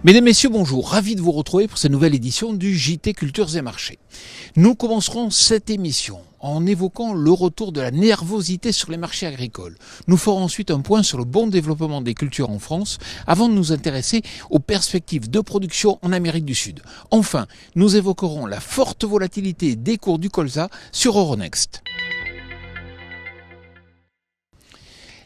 Mesdames, Messieurs, bonjour. Ravi de vous retrouver pour cette nouvelle édition du JT Cultures et Marchés. Nous commencerons cette émission en évoquant le retour de la nervosité sur les marchés agricoles. Nous ferons ensuite un point sur le bon développement des cultures en France avant de nous intéresser aux perspectives de production en Amérique du Sud. Enfin, nous évoquerons la forte volatilité des cours du colza sur Euronext.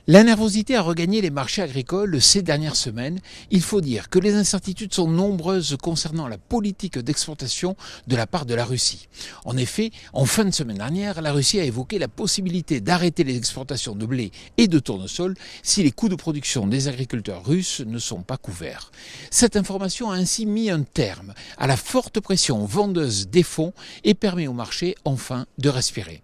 La nervosité a regagné les marchés agricoles ces dernières semaines. Il faut dire que les incertitudes sont nombreuses concernant la politique d'exportation de la part de la Russie. En effet, en fin de semaine dernière, la Russie a évoqué la possibilité d'arrêter les exportations de blé et de tournesol si les coûts de production des agriculteurs russes ne sont pas couverts. Cette information a ainsi mis un terme à la forte pression vendeuse des fonds et permet au marché enfin de respirer.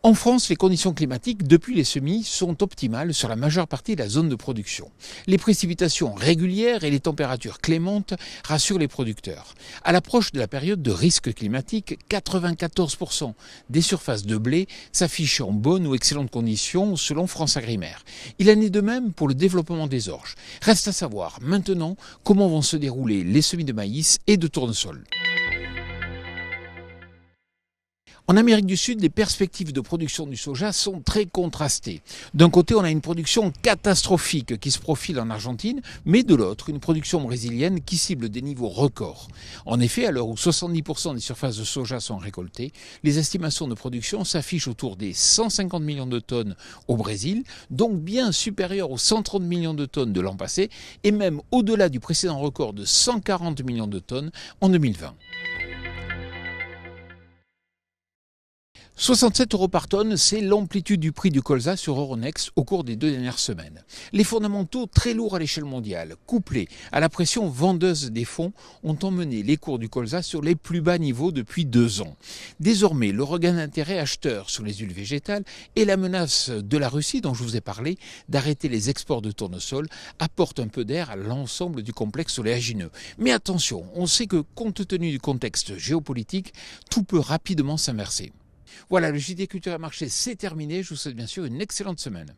En France, les conditions climatiques depuis les semis sont optimales sur la majeure partie de la zone de production. Les précipitations régulières et les températures clémentes rassurent les producteurs. À l'approche de la période de risque climatique, 94% des surfaces de blé s'affichent en bonnes ou excellentes conditions selon France Agrimaire. Il en est de même pour le développement des orges. Reste à savoir maintenant comment vont se dérouler les semis de maïs et de tournesol. En Amérique du Sud, les perspectives de production du soja sont très contrastées. D'un côté, on a une production catastrophique qui se profile en Argentine, mais de l'autre, une production brésilienne qui cible des niveaux records. En effet, à l'heure où 70% des surfaces de soja sont récoltées, les estimations de production s'affichent autour des 150 millions de tonnes au Brésil, donc bien supérieures aux 130 millions de tonnes de l'an passé, et même au-delà du précédent record de 140 millions de tonnes en 2020. 67 € par tonne, c'est l'amplitude du prix du colza sur Euronext au cours des 2 dernières semaines. Les fondamentaux très lourds à l'échelle mondiale, couplés à la pression vendeuse des fonds, ont emmené les cours du colza sur les plus bas niveaux depuis 2 ans. Désormais, le regain d'intérêt acheteur sur les huiles végétales et la menace de la Russie, dont je vous ai parlé, d'arrêter les exports de tournesol, apportent un peu d'air à l'ensemble du complexe oléagineux. Mais attention, on sait que compte tenu du contexte géopolitique, tout peut rapidement s'inverser. Voilà, le JT Culture et Marché, c'est terminé. Je vous souhaite bien sûr une excellente semaine.